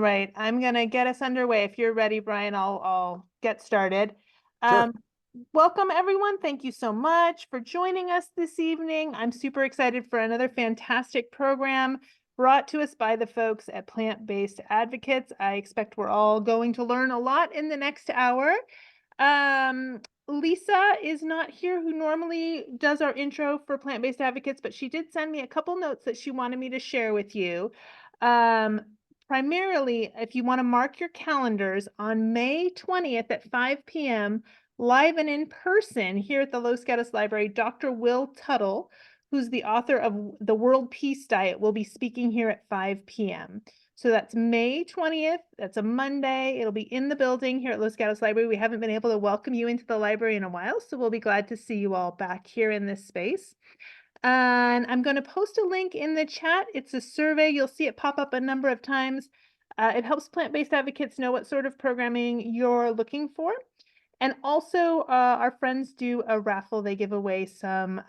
Right, I'm gonna get us underway. If you're ready, Brian, I'll get started. Sure. Um, Welcome everyone. Thank you so much for joining us this evening. I'm super excited for another fantastic program brought to us by the folks at Plant-Based Advocates. I expect we're all going to learn a lot in the next hour. Lisa is not here, who normally does our intro for Plant-Based Advocates, but she did send me a couple notes that she wanted me to share with you. Um, Primarily, if you want to mark your calendars on May 20th at 5 p.m., live and in person here at the Los Gatos Library, Dr. Will Tuttle, who's the author of The World Peace Diet, will be speaking here at 5 p.m. So that's May 20th. That's a Monday. It'll be in the building here at Los Gatos Library. We haven't been able to welcome you into the library in a while, so we'll be glad to see you all back here in this space. And I'm going to post a link in the chat. It's a survey. You'll see it pop up a number of times. It helps plant-based advocates know what sort of programming you're looking for. And also, our friends do a raffle. They give away some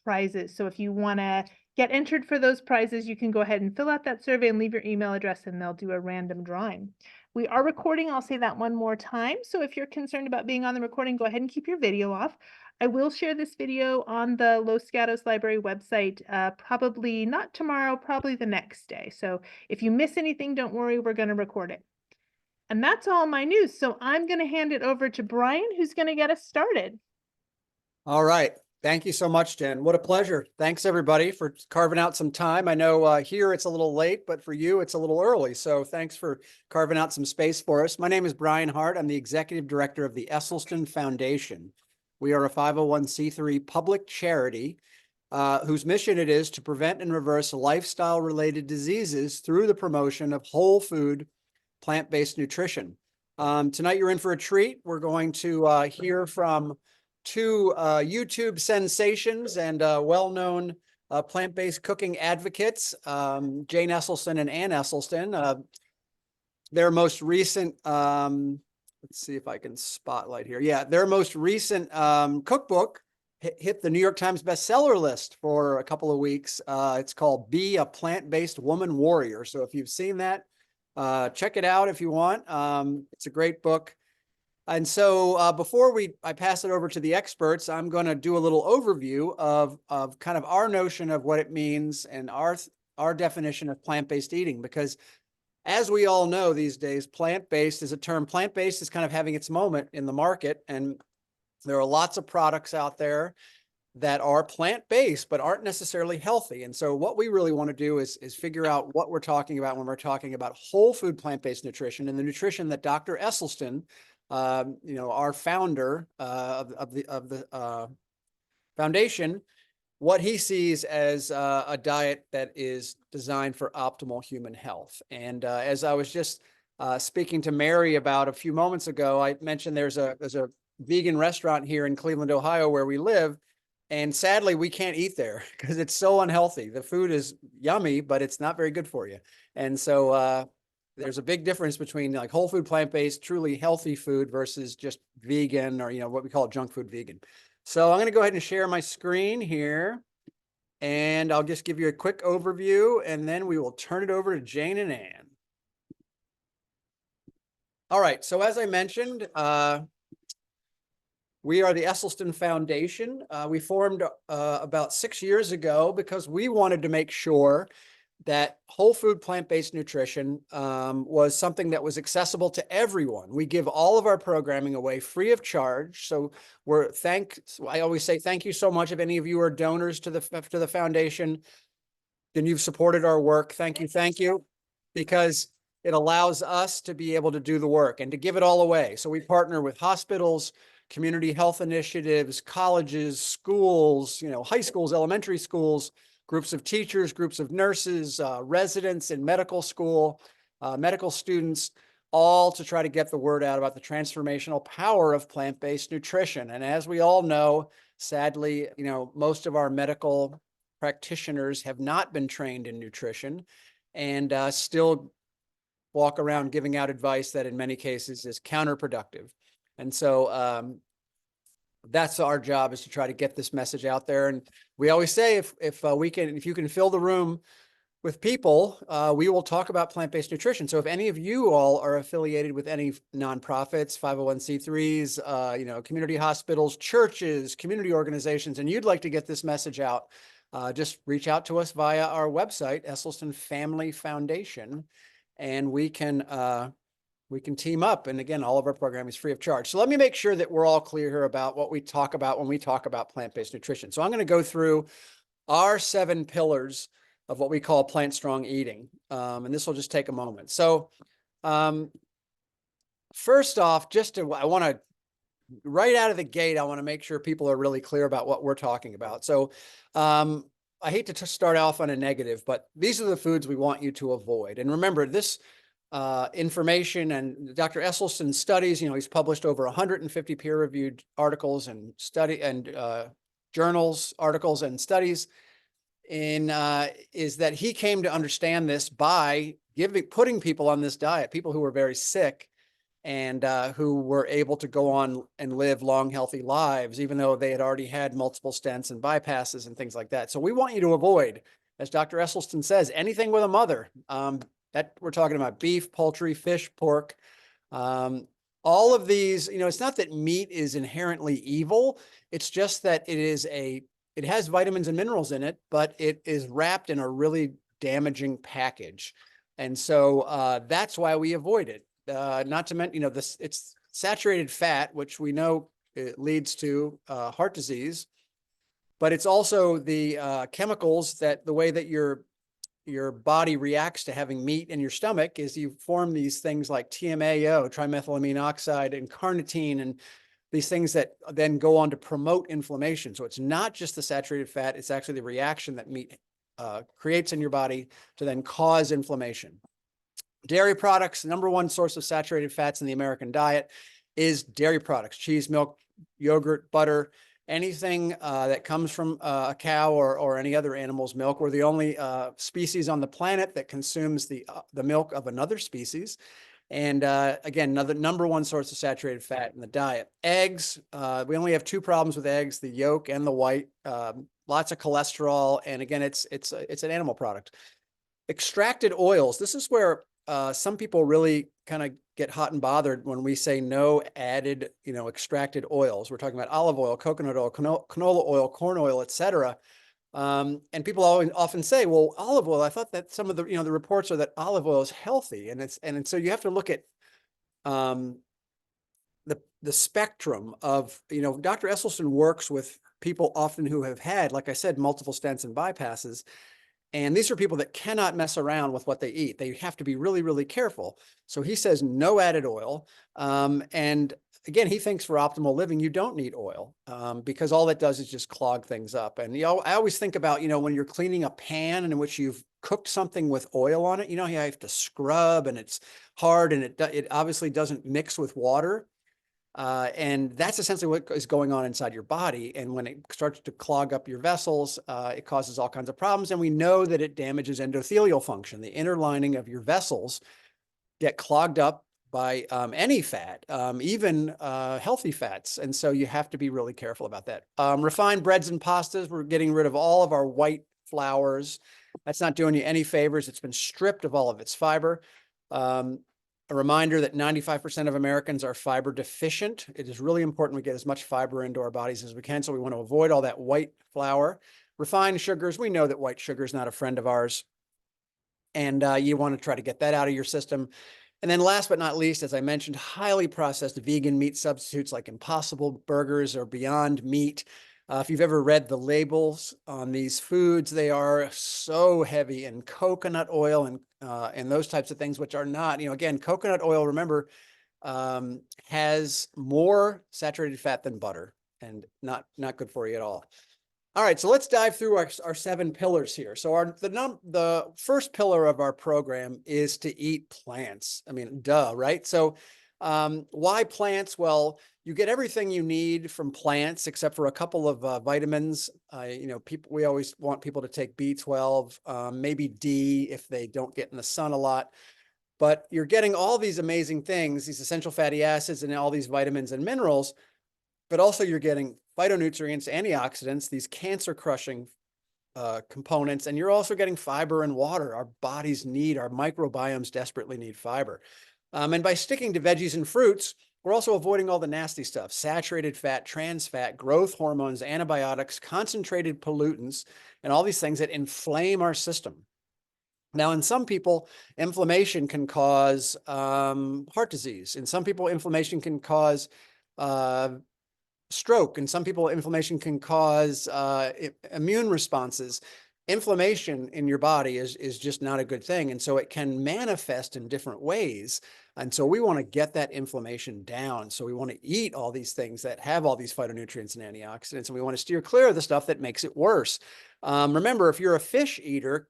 prizes. So if you want to get entered for those prizes, you can go ahead and fill out that survey and leave your email address, and they'll do a random drawing. We are recording. I'll say that one more time. So if you're concerned about being on the recording, go ahead and keep your video off. I will share this video on the Los Gatos Library website, probably not tomorrow, probably the next day. So if you miss anything, don't worry, we're going to record it. And that's all my news. So I'm going to hand it over to Brian, who's going to get us started. All right. Thank you so much, Jen. What a pleasure. Thanks, everybody, for carving out some time. I know here it's a little late, but for you, it's a little early. So thanks for carving out some space for us. My name is Brian Hart. I'm the executive director of the Esselstyn Foundation. We are a 501c3 public charity whose mission it is to prevent and reverse lifestyle-related diseases through the promotion of whole food, plant-based nutrition. Tonight, you're in for a treat. We're going to hear from two YouTube sensations and well-known plant-based cooking advocates, Jane Esselstyn and Ann Esselstyn. Their most recent, let's see if I can spotlight here. Yeah, their most recent cookbook hit the New York Times bestseller list for a couple of weeks. It's called Be a Plant-Based Woman Warrior. So if you've seen that, check it out if you want. It's a great book. And so before I pass it over to the experts, I'm going to do a little overview of kind of our notion of what it means and our definition of plant-based eating, because as we all know these days, plant-based is a term. Plant-based is kind of having its moment in the market, and there are lots of products out there that are plant-based but aren't necessarily healthy. And so what we really want to do is figure out what we're talking about when we're talking about whole food plant-based nutrition, and the nutrition that Dr. Esselstyn, our founder of the foundation, what he sees as a diet that is designed for optimal human health. And as I was just speaking to Mary about a few moments ago, I mentioned there's a vegan restaurant here in Cleveland, Ohio, where we live. And sadly, we can't eat there because it's so unhealthy. The food is yummy, but it's not very good for you. And so there's a big difference between like whole food, plant-based, truly healthy food versus just vegan, or, what we call junk food vegan. So I'm going to go ahead and share my screen here, and I'll just give you a quick overview, and then we will turn it over to Jane and Ann. All right. So as I mentioned, we are the Esselstyn Foundation. We formed about 6 years ago because we wanted to make sure that whole food plant-based nutrition was something that was accessible to everyone. We give all of our programming away free of charge. So I always say thank you so much. If any of you are donors to the foundation, then you've supported our work. Thank you, because it allows us to be able to do the work and to give it all away. So we partner with hospitals, community health initiatives, colleges, schools, high schools, elementary schools, groups of teachers, groups of nurses, residents in medical school, medical students, all to try to get the word out about the transformational power of plant-based nutrition. And as we all know, sadly, most of our medical practitioners have not been trained in nutrition and still walk around giving out advice that in many cases is counterproductive. And so that's our job, is to try to get this message out there. And we always say, if you can fill the room with people, we will talk about plant-based nutrition. So if any of you all are affiliated with any nonprofits, 501c3s, community hospitals, churches, community organizations, and you'd like to get this message out, just reach out to us via our website, Esselstyn Family Foundation, and we can team up. And again, all of our programming is free of charge. So let me make sure that we're all clear here about what we talk about when we talk about plant-based nutrition. So I'm going to go through our 7 pillars of what we call plant strong eating. And this will just take a moment. So first off, right out of the gate, I want to make sure people are really clear about what we're talking about. So I hate to start off on a negative, but these are the foods we want you to avoid. And remember, this information and Dr. Esselstyn studies, he's published over 150 peer-reviewed articles and journals, articles and studies is that he came to understand this by putting people on this diet, people who were very sick and who were able to go on and live long, healthy lives, even though they had already had multiple stents and bypasses and things like that. So we want you to avoid, as Dr. Esselstyn says, anything with a mother. That we're talking about beef, poultry, fish, pork, all of these. It's not that meat is inherently evil. It's just that it has vitamins and minerals in it, but it is wrapped in a really damaging package. And so that's why we avoid it. Not to mention, it's saturated fat, which we know it leads to heart disease, but it's also the chemicals that the way that your body reacts to having meat in your stomach is you form these things like TMAO, trimethylamine oxide, and carnitine, and these things that then go on to promote inflammation. So it's not just the saturated fat, it's actually the reaction that meat creates in your body to then cause inflammation. Dairy products, number one source of saturated fats in the American diet is dairy products, cheese, milk, yogurt, butter, anything that comes from a cow or any other animal's milk. We're the only species on the planet that consumes the milk of another species. And again, another number one source of saturated fat in the diet. Eggs, we only have 2 problems with eggs, the yolk and the white. Lots of cholesterol. And again, it's an animal product. Extracted oils. This is where some people really kind of get hot and bothered when we say no added, extracted oils. We're talking about olive oil, coconut oil, canola oil, corn oil, etc. And people often say, well, olive oil, I thought that some of the, the reports are that olive oil is healthy. And so you have to look at the spectrum of, Dr. Esselstyn works with people often who have had, like I said, multiple stents and bypasses. And these are people that cannot mess around with what they eat. They have to be really, really careful. So he says no added oil. And again, he thinks for optimal living, you don't need oil because all that does is just clog things up. And I always think about, when you're cleaning a pan in which you've cooked something with oil on it, you have to scrub and it's hard and it obviously doesn't mix with water. And that's essentially what is going on inside your body. And when it starts to clog up your vessels, it causes all kinds of problems. And we know that it damages endothelial function. The inner lining of your vessels get clogged up by any fat, even healthy fats. And so you have to be really careful about that. Refined breads and pastas, we're getting rid of all of our white flours. That's not doing you any favors. It's been stripped of all of its fiber. A reminder that 95% of Americans are fiber deficient. It is really important we get as much fiber into our bodies as we can. So we want to avoid all that white flour. Refined sugars, we know that white sugar is not a friend of ours. And you want to try to get that out of your system. And then last but not least, as I mentioned, highly processed vegan meat substitutes like Impossible Burgers or Beyond Meat. If you've ever read the labels on these foods, they are so heavy in coconut oil and those types of things, which are not, again, coconut oil, remember, has more saturated fat than butter and not good for you at all. All right, so let's dive through our 7 pillars here. So the first pillar of our program is to eat plants. I mean, duh, right? So why plants? Well, you get everything you need from plants except for a couple of vitamins. We always want people to take B12, maybe D if they don't get in the sun a lot. But you're getting all these amazing things, these essential fatty acids and all these vitamins and minerals, but also you're getting phytonutrients, antioxidants, these cancer-crushing components, and you're also getting fiber and water. Our bodies need, our microbiomes desperately need fiber. And by sticking to veggies and fruits, we're also avoiding all the nasty stuff: saturated fat, trans fat, growth hormones, antibiotics, concentrated pollutants, and all these things that inflame our system. Now, in some people, inflammation can cause heart disease. In some people, inflammation can cause uh, stroke. In some people, inflammation can cause immune responses. Inflammation in your body is just not a good thing. And so it can manifest in different ways. And so we want to get that inflammation down. So we want to eat all these things that have all these phytonutrients and antioxidants, and we want to steer clear of the stuff that makes it worse. Remember, if you're a fish eater,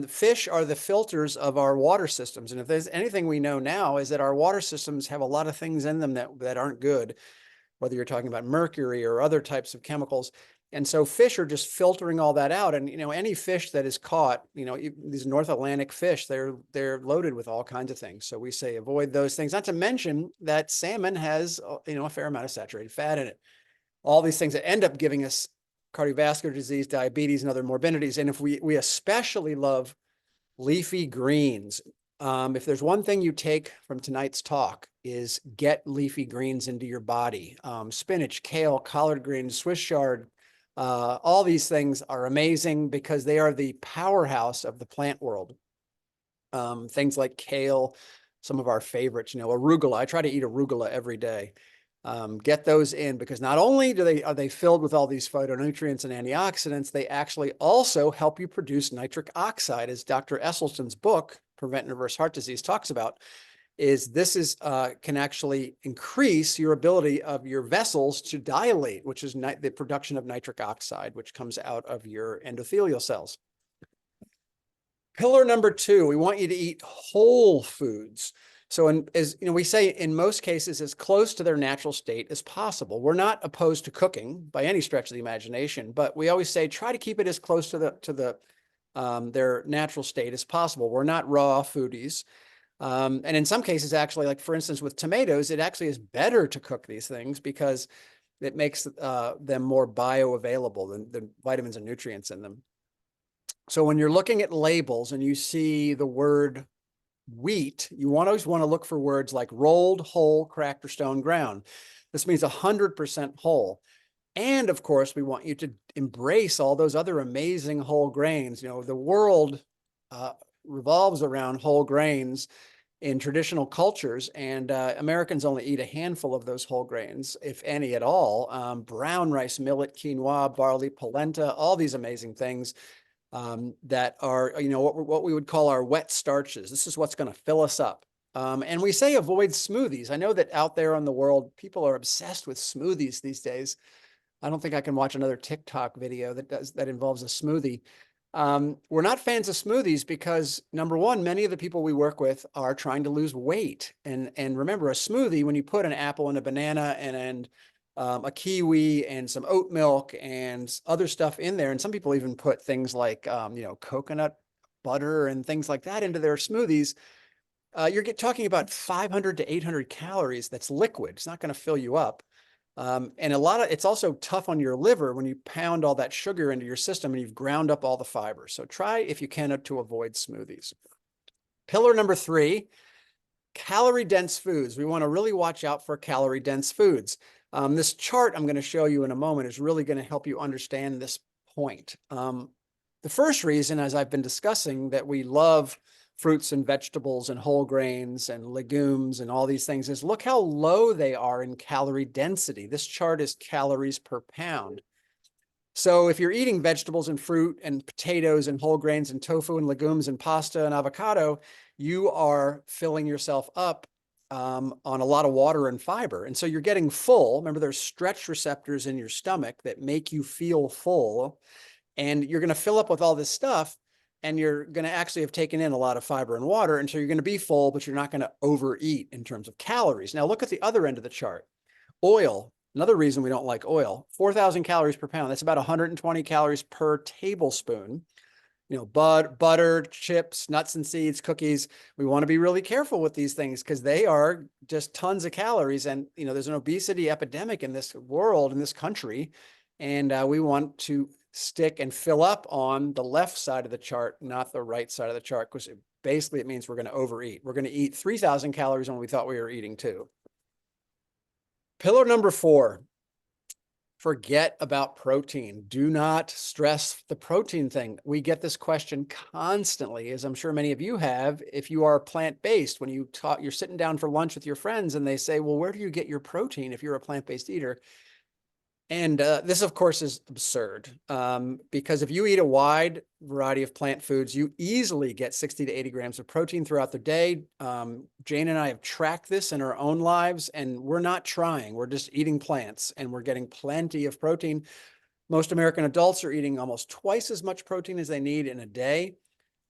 fish are the filters of our water systems. And if there's anything we know now, is that our water systems have a lot of things in them that aren't good, whether you're talking about mercury or other types of chemicals. And so fish are just filtering all that out. And, any fish that is caught, these North Atlantic fish, they're loaded with all kinds of things. So we say avoid those things, not to mention that salmon has, a fair amount of saturated fat in it. All these things that end up giving us cardiovascular disease, diabetes, and other morbidities. And if we especially love leafy greens. If there's one thing you take from tonight's talk, is get leafy greens into your body. Spinach, kale, collard greens, Swiss chard, all these things are amazing because they are the powerhouse of the plant world. Things like kale, some of our favorites, arugula. I try to eat arugula every day. Get those in, because not only are they filled with all these phytonutrients and antioxidants, they actually also help you produce nitric oxide, as Dr. Esselstyn's book, Prevent and Reverse Heart Disease, talks about. Can actually increase your ability of your vessels to dilate, which is the production of nitric oxide, which comes out of your endothelial cells. Pillar number 2, we want you to eat whole foods. So as we say, in most cases, as close to their natural state as possible. We're not opposed to cooking by any stretch of the imagination, but we always say try to keep it as close to their natural state as possible. We're not raw foodies. And in some cases, actually, like for instance, with tomatoes, it actually is better to cook these things because it makes them more bioavailable, the vitamins and nutrients in them. So when you're looking at labels and you see the word wheat, you always want to look for words like rolled, whole, cracked, or stone ground. This means 100% whole. And of course, we want you to embrace all those other amazing whole grains. The world revolves around whole grains in traditional cultures, and Americans only eat a handful of those whole grains, if any at all. Brown rice, millet, quinoa, barley, polenta, all these amazing things that are, what we would call our wet starches. This is what's going to fill us up. And we say avoid smoothies. I know that out there in the world, people are obsessed with smoothies these days. I don't think I can watch another TikTok video that involves a smoothie. We're not fans of smoothies because, number one, many of the people we work with are trying to lose weight. And remember, a smoothie, when you put an apple and a banana and a kiwi and some oat milk and other stuff in there, and some people even put things like, coconut butter and things like that into their smoothies, you're talking about 500 to 800 calories. That's liquid. It's not going to fill you up. And it's also tough on your liver when you pound all that sugar into your system and you've ground up all the fiber. So try, if you can, to avoid smoothies. Pillar number 3, calorie-dense foods. We want to really watch out for calorie-dense foods. This chart I'm going to show you in a moment is really going to help you understand this point. The first reason, as I've been discussing, that we love fruits and vegetables and whole grains and legumes and all these things is look how low they are in calorie density. This chart is calories per pound. So if you're eating vegetables and fruit and potatoes and whole grains and tofu and legumes and pasta and avocado, you are filling yourself up on a lot of water and fiber. And so you're getting full. Remember, there's stretch receptors in your stomach that make you feel full. And you're going to fill up with all this stuff, and you're going to actually have taken in a lot of fiber and water. And so you're going to be full, but you're not going to overeat in terms of calories. Now look at the other end of the chart. Oil, another reason we don't like oil, 4,000 calories per pound. That's about 120 calories per tablespoon. Butter, chips, nuts and seeds, cookies. We want to be really careful with these things because they are just tons of calories. And, there's an obesity epidemic in this world, in this country. And we want to stick and fill up on the left side of the chart, not the right side of the chart, because basically it means we're going to overeat. We're going to eat 3,000 calories when we thought we were eating 2. Pillar number 4, forget about protein. Do not stress the protein thing. We get this question constantly, as I'm sure many of you have, if you are plant-based, when you're sitting down for lunch with your friends and they say, well, where do you get your protein if you're a plant-based eater? And this, of course, is absurd because if you eat a wide variety of plant foods, you easily get 60 to 80 grams of protein throughout the day. Jane and I have tracked this in our own lives, and we're not trying. We're just eating plants, and we're getting plenty of protein. Most American adults are eating almost twice as much protein as they need in a day.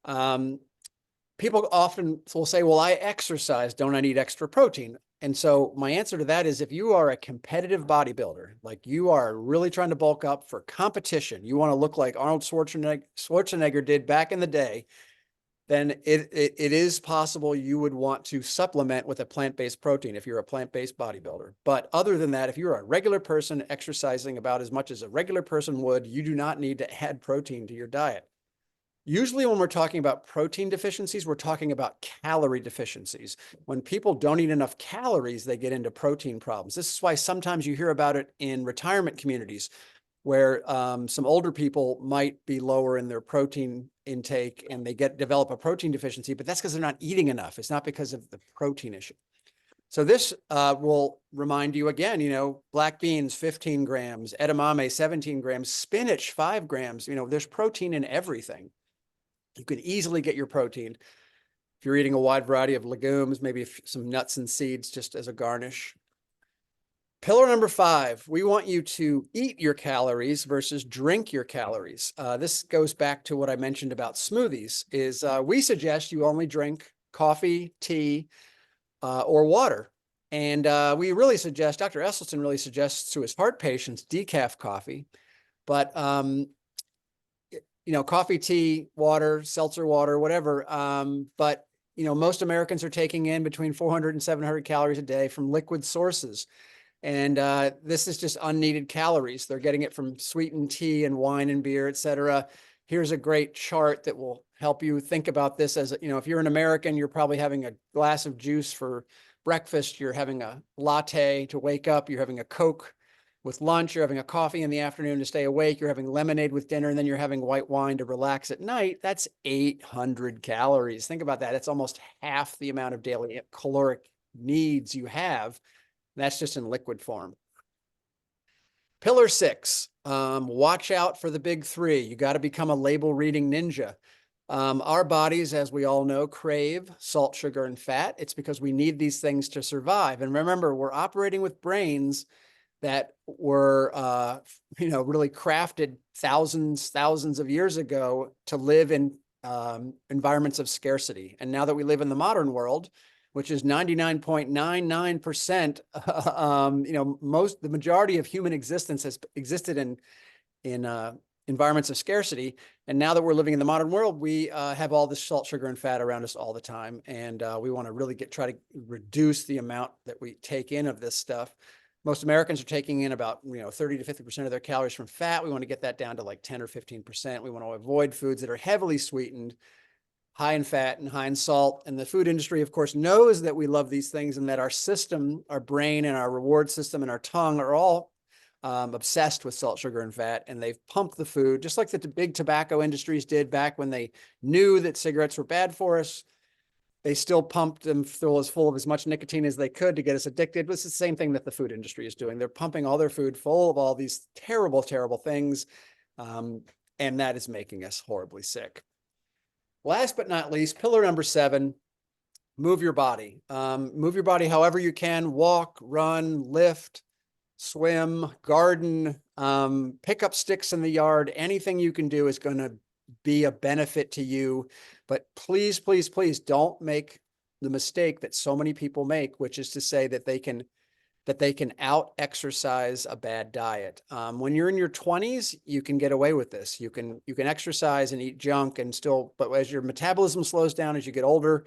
People often will say, well, I exercise, don't I need extra protein? And so my answer to that is if you are a competitive bodybuilder, like you are really trying to bulk up for competition, you want to look like Arnold Schwarzenegger did back in the day, then it is possible you would want to supplement with a plant-based protein if you're a plant-based bodybuilder. But other than that, if you're a regular person exercising about as much as a regular person would, you do not need to add protein to your diet. Usually when we're talking about protein deficiencies, we're talking about calorie deficiencies. When people don't eat enough calories, they get into protein problems. This is why sometimes you hear about it in retirement communities where some older people might be lower in their protein intake and they develop a protein deficiency, but that's because they're not eating enough. It's not because of the protein issue. So this will remind you again, black beans, 15 grams, edamame, 17 grams, spinach, 5 grams. There's protein in everything. You can easily get your protein if you're eating a wide variety of legumes, maybe some nuts and seeds just as a garnish. Pillar number 5, we want you to eat your calories versus drink your calories. This goes back to what I mentioned about smoothies, is we suggest you only drink coffee, tea, or water. And we really suggest, Dr. Esselstyn really suggests to his heart patients, decaf coffee. But coffee, tea, water, seltzer water, whatever. But most Americans are taking in between 400 and 700 calories a day from liquid sources. And this is just unneeded calories. They're getting it from sweetened tea and wine and beer, etc. Here's a great chart that will help you think about this as, if you're an American, you're probably having a glass of juice for breakfast. You're having a latte to wake up. You're having a Coke with lunch, you're having a coffee in the afternoon to stay awake, you're having lemonade with dinner, and then you're having white wine to relax at night. That's 800 calories. Think about that. It's almost half the amount of daily caloric needs you have. That's just in liquid form. Pillar 6, watch out for the big 3. You got to become a label reading ninja. Our bodies, as we all know, crave salt, sugar, and fat. It's because we need these things to survive. And remember, we're operating with brains that were, really crafted thousands of years ago to live in environments of scarcity. And now that we live in the modern world, which is 99.99%, the majority of human existence has existed in environments of scarcity. And now that we're living in the modern world, we have all this salt, sugar, and fat around us all the time. And we want to really try to reduce the amount that we take in of this stuff. Most Americans are taking in about 30 to 50% of their calories from fat. We want to get that down to like 10 or 15%. We want to avoid foods that are heavily sweetened, high in fat and high in salt. And the food industry, of course, knows that we love these things and that our system, our brain and our reward system and our tongue are all obsessed with salt, sugar, and fat. And they've pumped the food just like the big tobacco industries did back when they knew that cigarettes were bad for us. They still pumped them full of as much nicotine as they could to get us addicted. It's the same thing that the food industry is doing. They're pumping all their food full of all these terrible, terrible things. And that is making us horribly sick. Last but not least, pillar number 7, move your body. Move your body however you can. Walk, run, lift, swim, garden, pick up sticks in the yard. Anything you can do is going to be a benefit to you. But please, please, please don't make the mistake that so many people make, which is to say that they can out exercise a bad diet. When you're in your 20s, you can get away with this. You can exercise and eat junk and still, but as your metabolism slows down as you get older,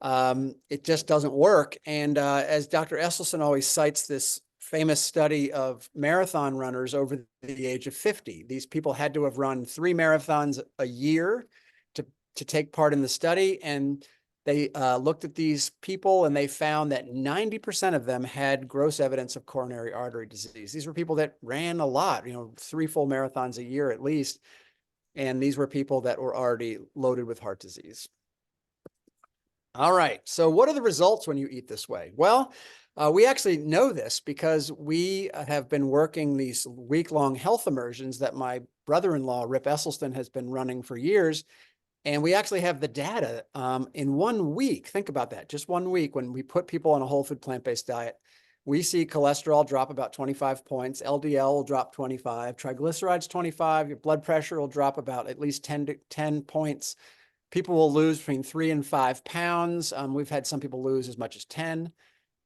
it just doesn't work. And as Dr. Esselstyn always cites this famous study of marathon runners over the age of 50. These people had to have run 3 marathons a year to take part in the study. And they looked at these people and they found that 90% of them had gross evidence of coronary artery disease. These were people that ran a lot, 3 full marathons a year at least. And these were people that were already loaded with heart disease. All right. So what are the results when you eat this way? Well, we actually know this because we have been working these week-long health immersions that my brother-in-law, Rip Esselstyn, has been running for years. And we actually have the data in 1 week. Think about that. Just 1 week, when we put people on a whole food plant-based diet, we see cholesterol drop about 25 points. LDL will drop 25, triglycerides 25. Your blood pressure will drop about at least 10 points. People will lose between 3 and 5 pounds. We've had some people lose as much as 10.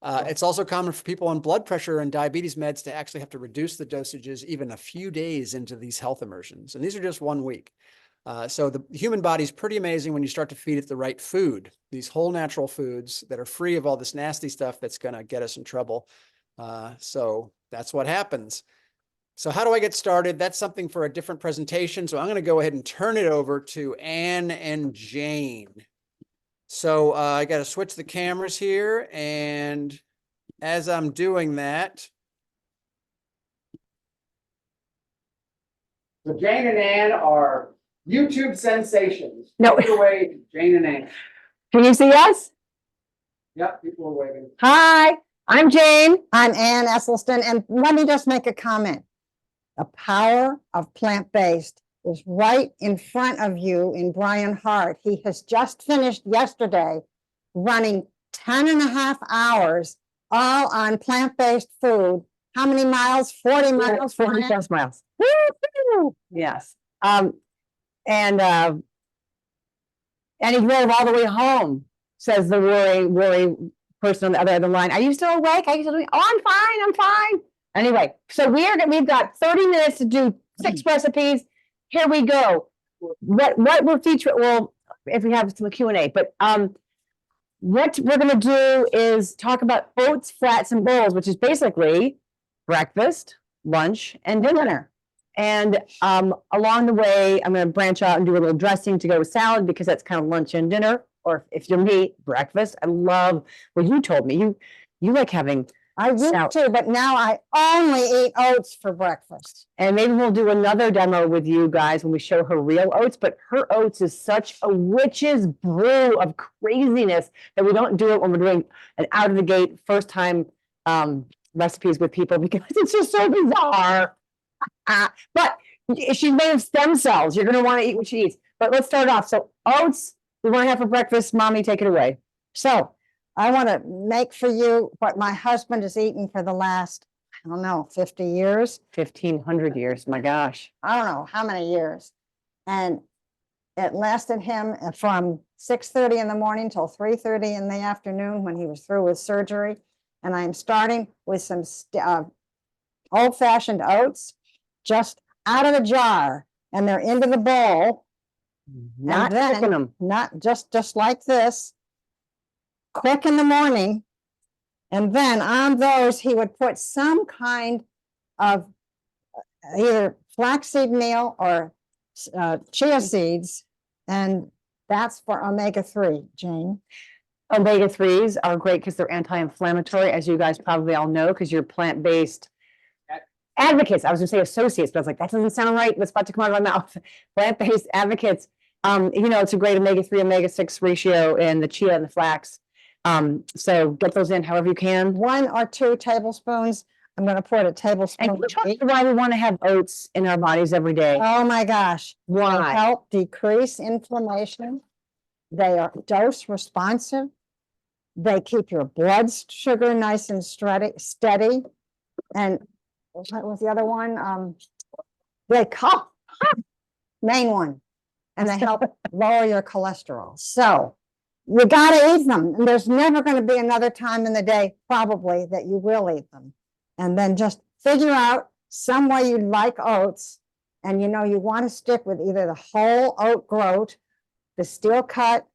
It's also common for people on blood pressure and diabetes meds to actually have to reduce the dosages even a few days into these health immersions. And these are just 1 week. So the human body is pretty amazing when you start to feed it the right food, these whole natural foods that are free of all this nasty stuff that's going to get us in trouble. So that's what happens. So how do I get started? That's something for a different presentation. So I'm going to go ahead and turn it over to Ann and Jane. So I got to switch the cameras here. And as I'm doing that, so Jane and Ann are YouTube sensations. No. Take it away, Jane and Ann. Can you see us? Yep, people are waving. Hi, I'm Jane. I'm Ann Esselstyn. And let me just make a comment. The power of plant-based is right in front of you in Brian Hart. He has just finished yesterday running 10.5 hours all on plant-based food. How many miles? 40 miles? 40 plus miles. Woo-hoo! Yes. And he drove all the way home, says the worry person on the other end of the line. Are you still awake? Are you still doing? Oh, I'm fine. Anyway, so we've got 30 minutes to do 6 recipes. Here we go. What we'll feature, well, if we have some Q&A, but what we're going to do is talk about oats, flats, and bowls, which is basically breakfast, lunch, and dinner. And along the way, I'm going to branch out and do a little dressing to go with salad, because that's kind of lunch and dinner. Or if you're me, breakfast. I love what you told me. You like having. I used to, but now I only eat oats for breakfast. And maybe we'll do another demo with you guys when we show her real oats. But her oats is such a witch's brew of craziness that we don't do it when we're doing an out of the gate first time recipes with people, because it's just so bizarre. But she's made of stem cells. You're going to want to eat what she eats. But let's start off. So oats, we want to have for breakfast. Mommy, take it away. So I want to make for you what my husband has eaten for the last, I don't know, 50 years. 1,500 years. My gosh. I don't know how many years. And it lasted him from 6:30 in the morning till 3:30 in the afternoon when he was through with surgery. And I'm starting with some old-fashioned oats, just out of the jar, and they're into the bowl. Not then, cooking them. Not just like this, quick in the morning. And then on those, he would put some kind of either flaxseed meal or chia seeds. And that's for omega-3, Jane. Omega-3s are great because they're anti-inflammatory, as you guys probably all know, because you're plant-based advocates. I was going to say associates, but I was like, that doesn't sound right. What's about to come out of my mouth? Plant-based advocates. It's a great omega-3, omega-6 ratio in the chia and the flax. So get those in however you can. 1 or 2 tablespoons. I'm going to put a tablespoon. And talk about why we want to have oats in our bodies every day. Oh my gosh. Why? They help decrease inflammation. They are dose responsive. They keep your blood sugar nice and steady. And what was the other one? They help, main one. And they help lower your cholesterol. So you got to eat them. And there's never going to be another time in the day, probably, that you will eat them. And then just figure out some way you like oats. And you want to stick with either the whole oat groat, the steel cut,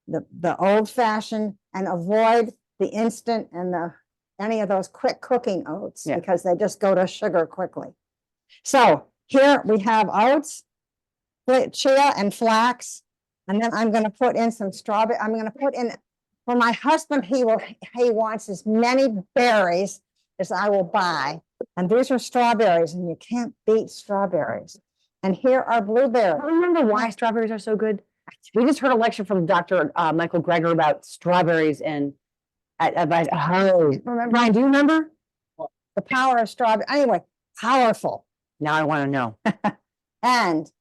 the old fashioned, and avoid the instant and any of those quick cooking oats Yeah. because they just go to sugar quickly. So here we have oats, chia and flax, and then I'm gonna put in some strawberry. I'm gonna put in, for my husband, he wants as many berries as I will buy. And these are strawberries, and you can't beat strawberries. And here are blueberries. I remember why strawberries are so good. We just heard a lecture from Dr. Michael Greger about strawberries and remember? Brian, do you remember? The power of strawberry. Anyway, powerful. Now I want to know. And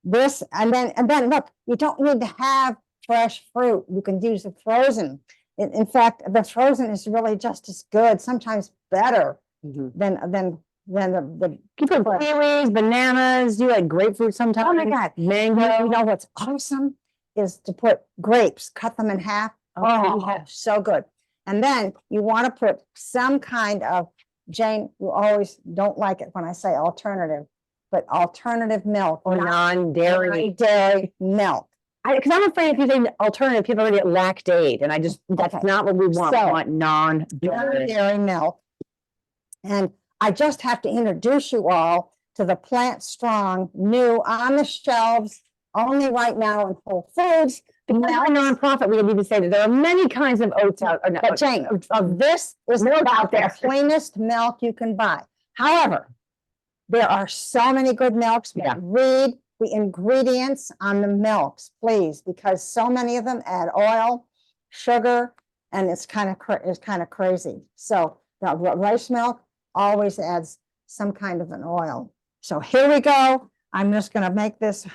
this, and then look, you don't need to have fresh fruit. You can use the frozen. In fact, the frozen is really just as good, sometimes better than the You put fresh. kiwis, bananas, you like grapefruit sometimes. Oh my God. Mango. You know what's awesome is to put grapes, cut them in half. Oh. So good. And then you want to put some kind of, Jane, you always don't like it when I say alternative, but alternative milk. Or non-dairy. Dairy milk. Because I'm afraid if you say alternative, people are going to get lactate, and that's Okay. not what we want. So, We want non-dairy. Dairy milk. And I just have to introduce you all to the Plant Strong, new on the shelves, only right now in Whole Foods. Because we're a nonprofit, we need to say that there are many kinds of oats out. But Jane, this is milk out about the there. cleanest milk you can buy. However, there are so many good milks. Yeah. Read the ingredients on the milks, please, because so many of them add oil, sugar, and it's kind of crazy. So the rice milk always adds some kind of an oil. So here we go. I'm just going to make this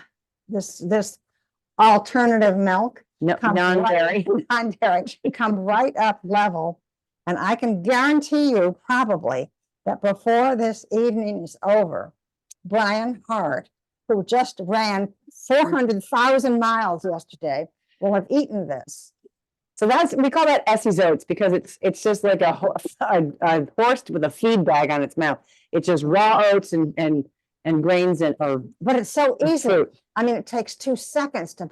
alternative milk. No, come non-dairy. right- non-dairy, come right up level. And I can guarantee you probably that before this evening is over, Brian Hart, who just ran 400,000 miles yesterday, will have eaten this. So we call that Essie's oats because it's just like a horse with a feed bag on its mouth. It's just raw oats and grains But it's so easy. fruit. I mean, it takes 2 seconds to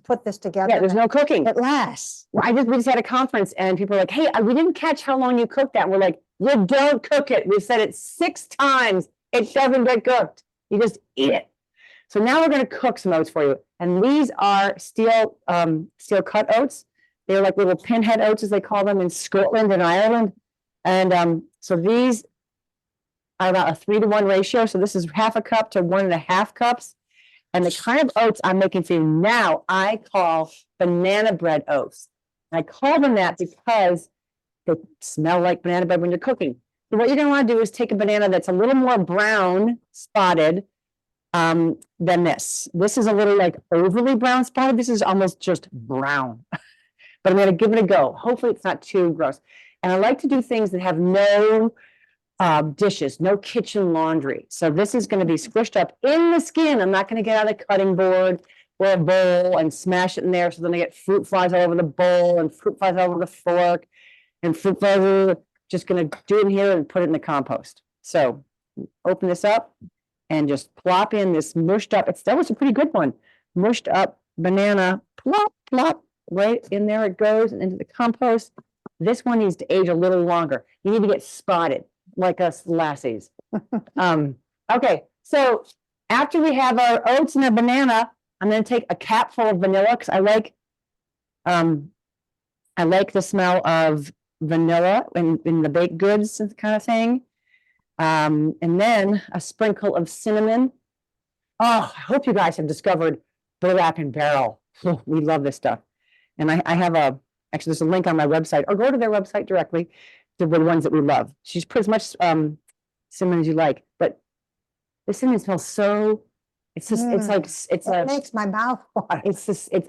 put this together. Yeah, there's no cooking. It lasts. We just had a conference and people are like, hey, we didn't catch how long you cooked that. We're like, you don't cook it. We've said it 6 times. It doesn't get cooked. You just eat it. So now we're going to cook some oats for you. And these are steel cut oats. They're like little pinhead oats, as they call them in Scotland and Ireland. And so these are about a 3-to-1 ratio. So this is half a cup to 1.5 cups. And the kind of oats I'm making for you now, I call banana bread oats. I call them that because they smell like banana bread when you're cooking. So what you're going to want to do is take a banana that's a little more brown spotted than this. This is a little like overly brown spotted. This is almost just brown. But I'm going to give it a go. Hopefully it's not too gross. And I like to do things that have no dishes, no kitchen laundry. So this is going to be squished up in the skin. I'm not going to get out a cutting board or a bowl and smash it in there. So then I get fruit flies all over the bowl and fruit flies all over the fork and fruit flies. Just going to do it in here and put it in the compost. So open this up and just plop in this mushed up. That was a pretty good one. Mushed up banana, plop, plop, right in there it goes and into the compost. This one needs to age a little longer. You need to get spotted like us lassies. Okay, so after we have our oats and a banana, I'm going to take a cap full of vanilla because I like the smell of vanilla in the baked goods kind of thing. And then a sprinkle of cinnamon. Oh, I hope you guys have discovered burlap and barrel. We love this stuff. And I have actually there's a link on my website, or go to their website directly. The ones that we love. She's put as much cinnamon as you like, but the cinnamon smells so. It's just It makes my mouth water.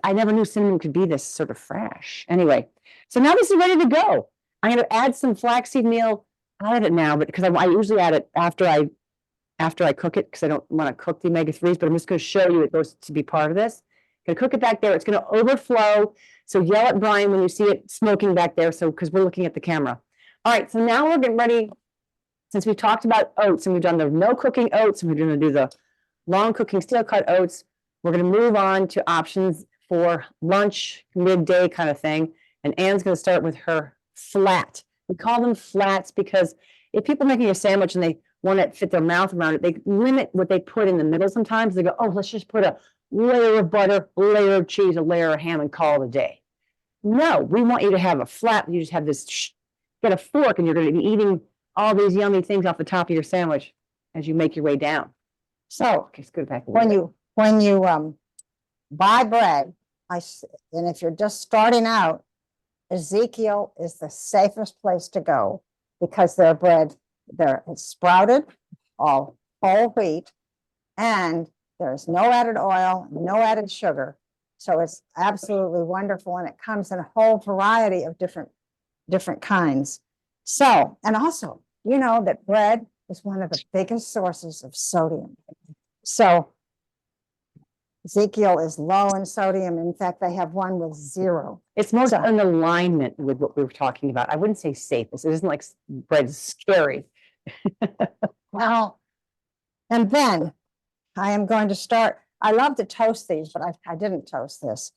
I never knew cinnamon could be this sort of fresh. Anyway, so now this is ready to go. I'm going to add some flaxseed meal. I'll add it now, but because I usually add it after I cook it because I don't want to cook the omega-3s. But I'm just going to show you it goes to be part of this. Going to cook it back there. It's going to overflow. So yell at Brian when you see it smoking back there. So because we're looking at the camera. All right, so now we're getting ready, since we've talked about oats and we've done the no cooking oats and we're going to do the long cooking steel cut oats, we're going to move on to options for lunch, midday kind of thing. And Ann's going to start with her flat We call them flats because if people making a sandwich and they want to fit their mouth around it, they limit what they put in the middle sometimes. They go, oh, let's just put a layer of butter, a layer of cheese, a layer of ham and call it a day. No, we want you to have a flat. You just have this, get a fork and you're going to be eating all these yummy things off the top of your sandwich as you make your way down. So Okay, let's go back. when you buy bread, and if you're just starting out, Ezekiel is the safest place to go because their bread, it's sprouted, all whole wheat, and there's no added oil, no added sugar. So it's absolutely wonderful, and it comes in a whole variety of different kinds. So, and also, you know that bread is one of the biggest sources of sodium. So Ezekiel is low in sodium. In fact, they have one with 0. It's more So- in alignment with what we were talking about. I wouldn't say safe. It isn't like bread's scary. Well, and then I am going to start. I love to toast these, but I didn't toast this.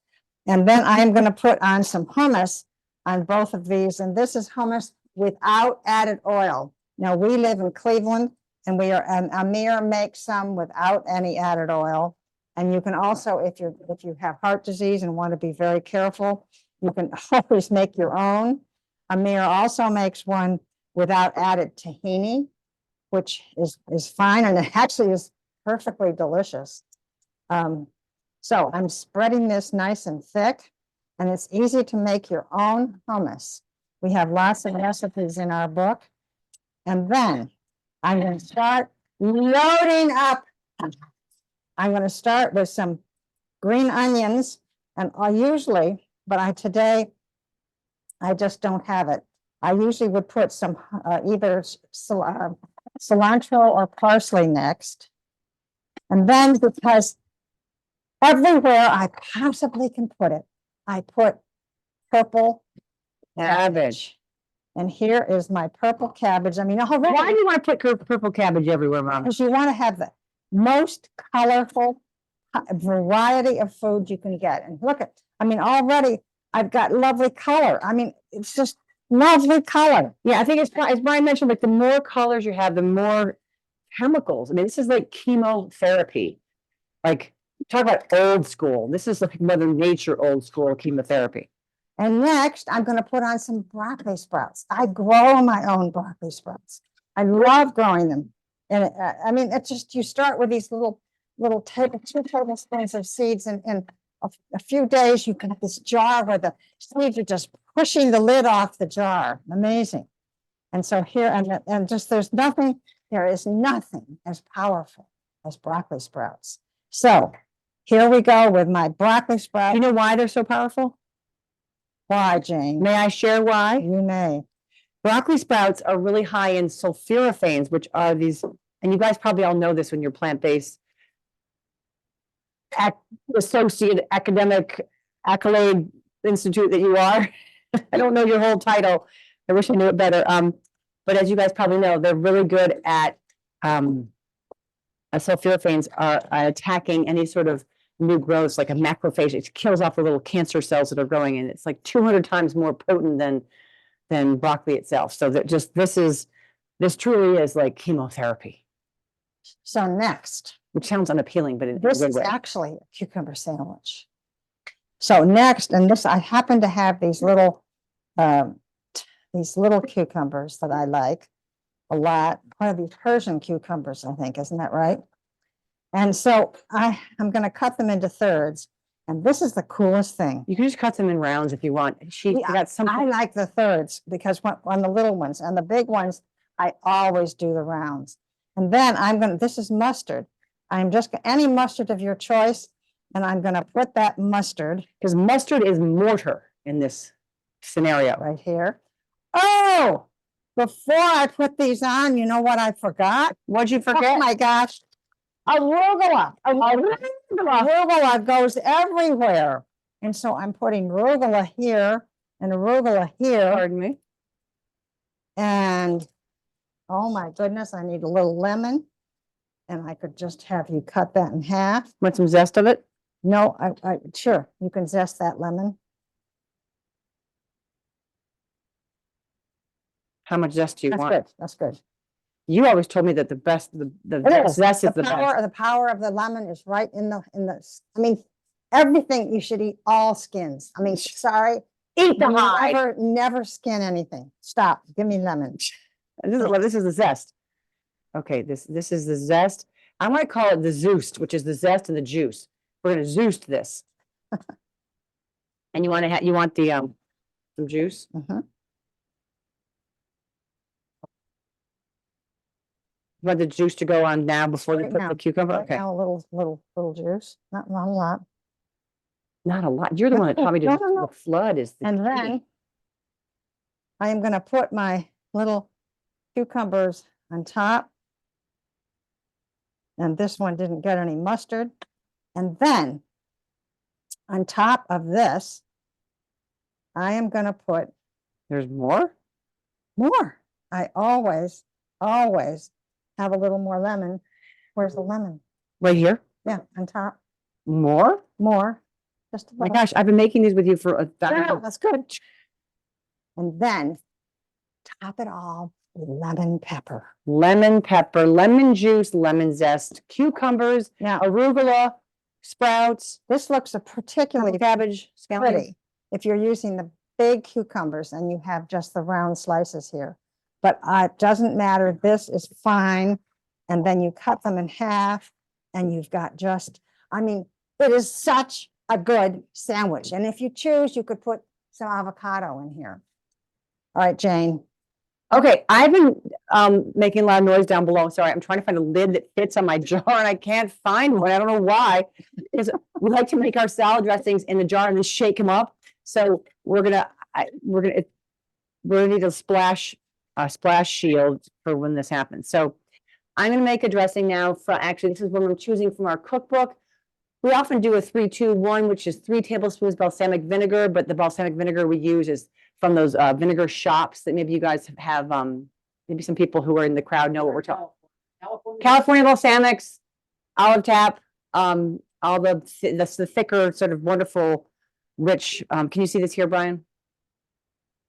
And then I am going to put on some hummus on both of these. And this is hummus without added oil. Now, we live in Cleveland, and and Amir makes some without any added oil. And you can also, if you have heart disease and want to be very careful, you can always make your own. Amir also makes one without added tahini, which is fine, and it actually is perfectly delicious. So I'm spreading this nice and thick, and it's easy to make your own hummus. We have lots of recipes in our book. And then I'm going to start loading up. I'm going to start with some green onions, and today I just don't have it. I usually would put some either cilantro or parsley next. And then, because everywhere I possibly can put it, I put purple cabbage. And here is my purple cabbage. I mean, Why do you want to put purple cabbage everywhere, Mom? because you want to have the most colorful variety of food you can get. And look already I've got lovely color. I mean, it's just lovely color. Yeah, I think as Brian mentioned, like the more colors you have, the more chemicals. I mean, this is like chemotherapy. Like, talk about old school. This is like Mother Nature old school chemotherapy. And next, I'm going to put on some broccoli sprouts. I grow my own broccoli sprouts. I love growing them. And I mean, it's just, you start with these little 2 tablespoons of seeds, and in a few days, you can have this jar where the seeds are just pushing the lid off the jar. Amazing. And so here, and just there is nothing as powerful as broccoli sprouts. So here we go with my broccoli sprouts. You know why they're so powerful? Why, Jane? May I share why? You may. Broccoli sprouts are really high in sulforaphanes, which are these, and you guys probably all know this when you're plant-based associate academic accolade institute that you are. I don't know your whole title. I wish I knew it better. But as you guys probably know, they're really good at sulforaphanes are attacking any sort of new growths, like a macrophage. It kills off the little cancer cells that are growing, and it's like 200 times more potent than broccoli itself. So that this truly is like chemotherapy, So next, which sounds unappealing, but in a this good is way. actually a cucumber sandwich. So next, and this, I happen to have these little cucumbers that I like a lot. One of these Persian cucumbers, I think, isn't that right? And so I'm going to cut them into thirds. And this is the coolest thing. You can just cut them in rounds if you want. She Yeah, got something. I like the thirds because on the little ones, and the big ones, I always do the rounds. And then this is mustard. I'm just, any mustard of your choice. And I'm going to put that mustard Because mustard is mortar in this scenario. right here. Oh, before I put these on, you know what I forgot? What'd you Oh forget? my gosh. Arugula. Arugula goes everywhere. And so I'm putting arugula here and arugula here. Pardon me. And oh my goodness, I need a little lemon. And I could just have you cut that in half. Want some zest of it? No, sure, you can zest that lemon. How much zest do you That's want? good, that's good. You always told me that the best, the It is. zest is the power, best. the power of the lemon is right in the, I mean, everything you should eat all skins. I mean, sorry. Eat the hide. Never skin anything. Stop, give me lemon. This is the zest. Okay, this is the zest. I want to call it the zoost, which is the zest and the juice. We're gonna zoost this. And you want to have, you want the juice? Mhm. You want the juice to go on now before you Right put now, the cucumber? right Okay, now, a little juice, not a lot. not a lot. You're the one that taught me to, No. the flood is the And key. then I am gonna put my little cucumbers on top. And this one didn't get any mustard. And then on top of this, I am gonna put There's more? more. I always have a little more lemon. Where's the lemon? Right here? Yeah, on top, More? more. Just a My little. gosh, I've been making these with you for Yeah, that's good. And then top it all with lemon pepper. lemon pepper, lemon juice, lemon zest, cucumbers, Now, arugula, sprouts, this looks a particularly cabbage, scallions. pretty if you're using the big cucumbers and you have just the round slices here. But it doesn't matter, this is fine. And then you cut them in half and you've got just, I mean, it is such a good sandwich. And if you choose, you could put some avocado in here. All right, Jane. Okay, I've been making a lot of noise down below. Sorry, I'm trying to find a lid that fits on my jar and I can't find one. I don't know why. Because we like to make our salad dressings in the jar and then shake them up. So we're gonna need a splash shield for when this happens. So I'm gonna make a dressing now for, actually, this is what I'm choosing from our cookbook. We often do a 3-2-1, which is 3 tablespoons balsamic vinegar, but the balsamic vinegar we use is from those vinegar shops that maybe you guys have, maybe some people who are in the crowd know what we're talking. California balsamics, olive tap, all the thicker, sort of wonderful, rich, can you see this here, Brian?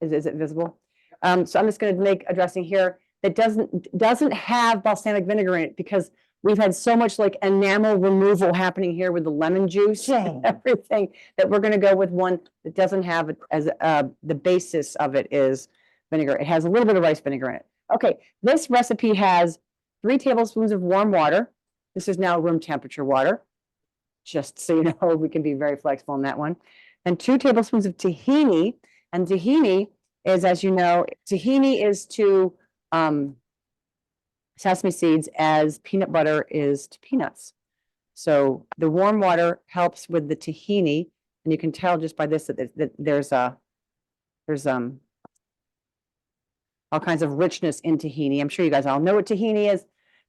Is it visible? So I'm just gonna make a dressing here that doesn't have balsamic vinegar in it because we've had so much like enamel removal happening here with the lemon juice and everything that we're gonna go with one that doesn't have it as the basis of it is vinegar. It has a little bit of rice vinegar in it. Okay, this recipe has 3 tablespoons of warm water. This is now room temperature water. Just so you know, we can be very flexible on that one. And 2 tablespoons of tahini. And tahini is, as you know, tahini is to sesame seeds as peanut butter is to peanuts. So the warm water helps with the tahini, and you can tell just by this that there's all kinds of richness in tahini. I'm sure you guys all know what tahini is,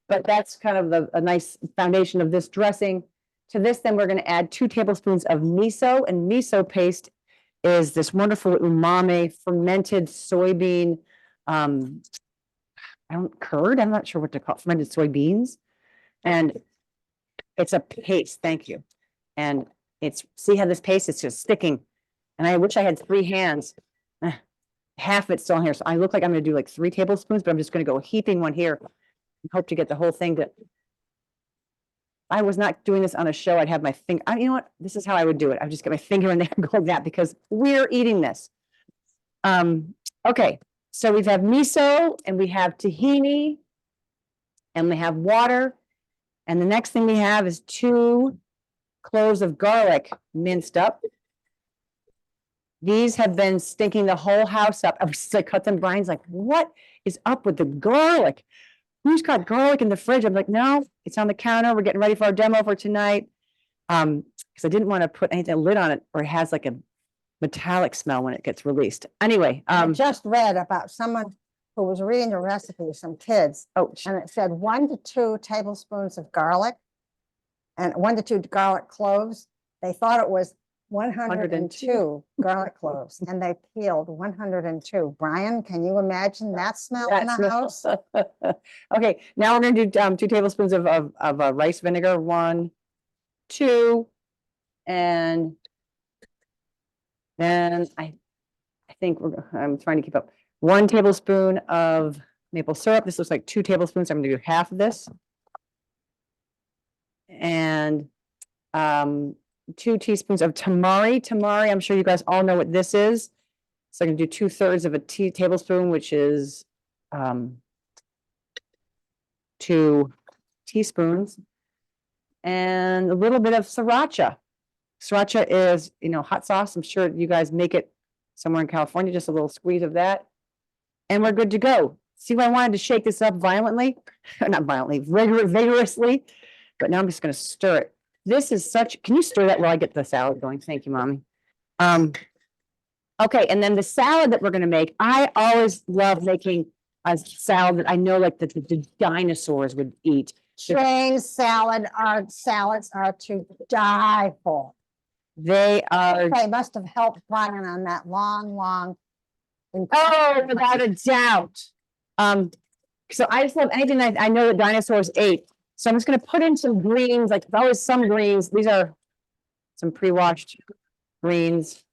but that's kind of a nice foundation of this dressing. To this, then we're going to add 2 tablespoons of miso, and miso paste is this wonderful umami fermented soybean curd, I'm not sure what to call it, fermented soybeans. And it's a paste, thank you. And see how this paste is just sticking. And I wish I had 3 hands. Half of it's still in here. So I look like I'm gonna do like 3 tablespoons, but I'm just gonna go heaping one here. And hope to get the whole thing to. I was not doing this on a show, I'd have my finger, you know what? This is how I would do it. I'd just get my finger in there and go like that because we're eating this. Okay. So we have miso and we have tahini and we have water. And the next thing we have is 2 cloves of garlic minced up. These have been stinking the whole house up. I cut them. Brian's like, what is up with the garlic? Who's got garlic in the fridge? I'm like, no, it's on the counter. We're getting ready for our demo for tonight. Because I didn't want to put anything, a lid on it, or it has like a metallic smell when it gets released. Anyway, I just read about someone who was reading a recipe, some kids, and it said 1 to 2 tablespoons of garlic and 1 to 2 garlic cloves. They thought it was 102 garlic cloves, and they peeled 102. Brian, can you imagine that smell in the house? Okay, now we're going to do 2 tablespoons of rice vinegar. 1, 2, and then I think I'm trying to keep up. 1 tablespoon of maple syrup. This looks like 2 tablespoons. I'm gonna do half of this. And 2 teaspoons of tamari. Tamari, I'm sure you guys all know what this is. So I'm gonna do 2/3 of a tablespoon, which is 2 teaspoons. And a little bit of sriracha. Sriracha is, hot sauce. I'm sure you guys make it somewhere in California, just a little squeeze of that. And we're good to go. See why I wanted to shake this up violently? Not violently, vigorously. But now I'm just going to stir it. This is can you stir that while I get the salad going? Thank you, Mommy. Okay, and then the salad that we're going to make, I always love making a salad that I know like the dinosaurs would eat. Jane's salads are to die for. They are. They must have helped Brian on that long. Oh, without a doubt. So I just love anything that I know that dinosaurs ate. So I'm just going to put in some greens, like there's always some greens. These are some pre-washed greens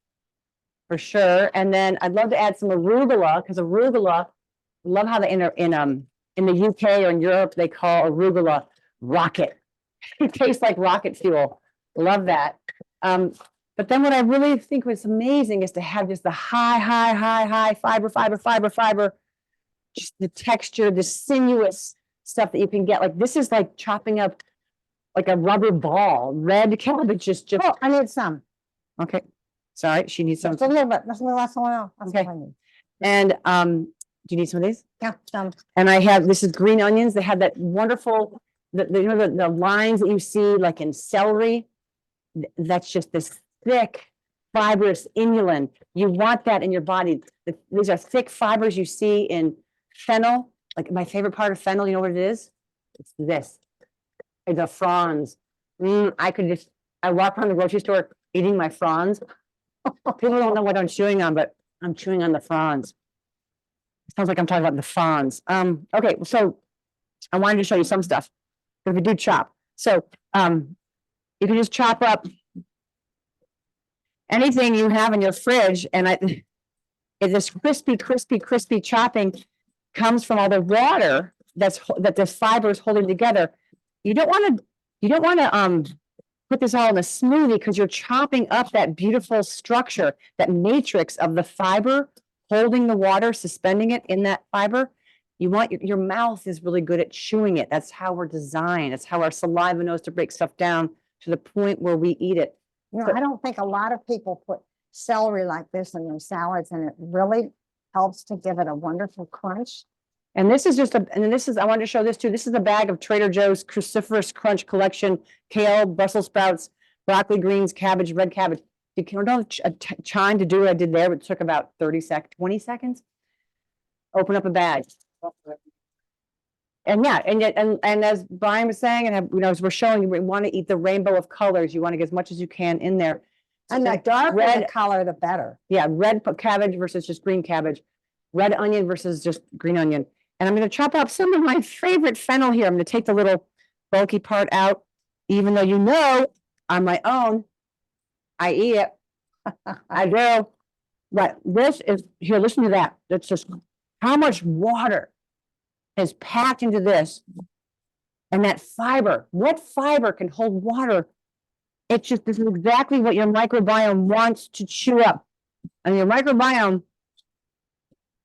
for sure. And then I'd love to add some arugula, because arugula, I love how they in the UK or in Europe they call arugula rocket. It tastes like rocket fuel. Love that. But then what I really think was amazing is to have just the high fiber, just the texture, the sinuous stuff that you can get. Like this is like chopping up like a rubber ball. Red cabbage is just. Oh, I need some. Okay. Sorry, she needs some. Just a little bit. That's the last one out. That's Okay. what I need. And do you need some of these? Yeah, some. And this is green onions. They have that wonderful, the lines that you see like in celery. That's just this thick, fibrous inulin. You want that in your body. These are thick fibers you see in fennel. Like my favorite part of fennel, you know what it is? It's this. The fronds. I walk around the grocery store eating my fronds. People don't know what I'm chewing on, but I'm chewing on the fronds. It sounds like I'm talking about the fronds. Okay, so I wanted to show you some stuff. If we do chop. So you can just chop up anything you have in your fridge, and this crispy chopping comes from all the water that the fibers holding together. You don't want to put this all in a smoothie because you're chopping up that beautiful structure, that matrix of the fiber holding the water, suspending it in that fiber. You want your mouth is really good at chewing it. That's how we're designed. That's how our saliva knows to break stuff down to the point where we eat it. I don't think a lot of people put celery like this in their salads, and it really helps to give it a wonderful crunch. And this is I wanted to show this too. This is a bag of Trader Joe's Cruciferous Crunch Collection, kale, Brussels sprouts, broccoli, greens, cabbage, red cabbage. You can don't time to do what I did there, but it took about 20 seconds. Open up a bag. And yeah, and as Brian was saying, and as we're showing you, we want to eat the rainbow of colors. You want to get as much as you can in there. And the darker the color, the better. Yeah, red cabbage versus just green cabbage, red onion versus just green onion. And I'm going to chop up some of my favorite fennel here. I'm going to take the little bulky part out, even though on my own, I eat it. I do. But this is, here, listen to that. That's just how much water is packed into this. And that fiber, what fiber can hold water? This is exactly what your microbiome wants to chew up. And your microbiome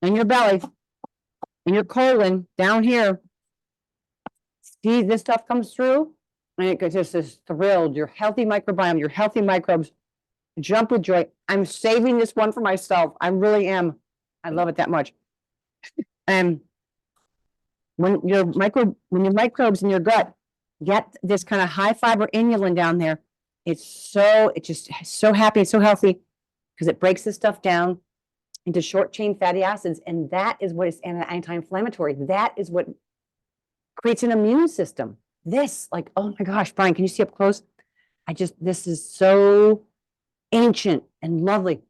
in your belly, in your colon, down here, see this stuff comes through, and it just is thrilled. Your healthy microbiome, your healthy microbes jump with joy. I'm saving this one for myself. I really am. I love it that much. And when your microbes in your gut get this kind of high fiber inulin down there, it's just so happy, it's so healthy, because it breaks this stuff down into short chain fatty acids, and that is what is anti-inflammatory. That is what creates an immune system. Like, oh my gosh, Brian, can you see up close? This is so ancient and lovely.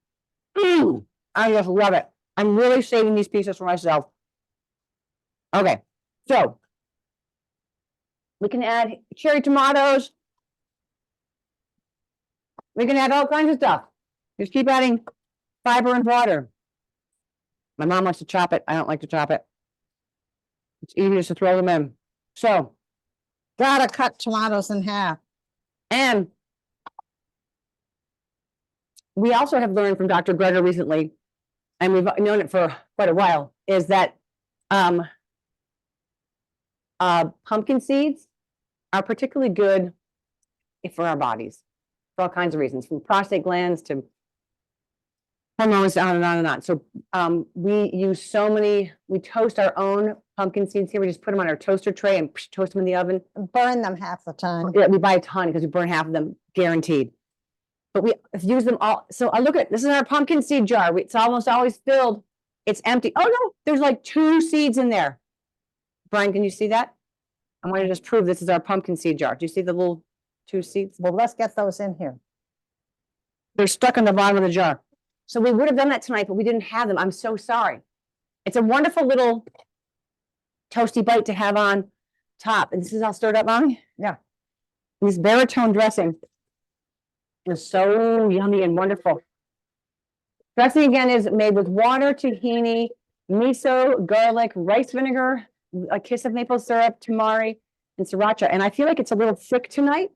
I just love it. I'm really saving these pieces for myself. Okay, so we can add cherry tomatoes. We can add all kinds of stuff. Just keep adding fiber and water. My mom wants to chop it. I don't like to chop it. It's easier just to throw them in. So, Gotta cut tomatoes in half. and we also have learned from Dr. Greger recently, and we've known it for quite a while, is that pumpkin seeds are particularly good for our bodies for all kinds of reasons, from prostate glands to hormones, on and on and on. So we use we toast our own pumpkin seeds here. We just put them on our toaster tray and toast them in the oven. Burn them half the time. Yeah, we buy a ton because we burn half of them, guaranteed. But we use them all. So I look at, this is our pumpkin seed jar. It's almost always filled. It's empty. Oh no, there's like 2 seeds in there. Brian, can you see that? I want to just prove this is our pumpkin seed jar. Do you see the little 2 seeds? Well, let's get those in here. They're stuck in the bottom of the jar. So we would have done that tonight, but we didn't have them. I'm so sorry. It's a wonderful little toasty bite to have on top. And this is all stirred up, Mommy? Yeah. This baritone dressing is so yummy and wonderful. Dressing again is made with water, tahini, miso, garlic, rice vinegar, a kiss of maple syrup, tamari, and sriracha. And I feel like it's a little thick tonight.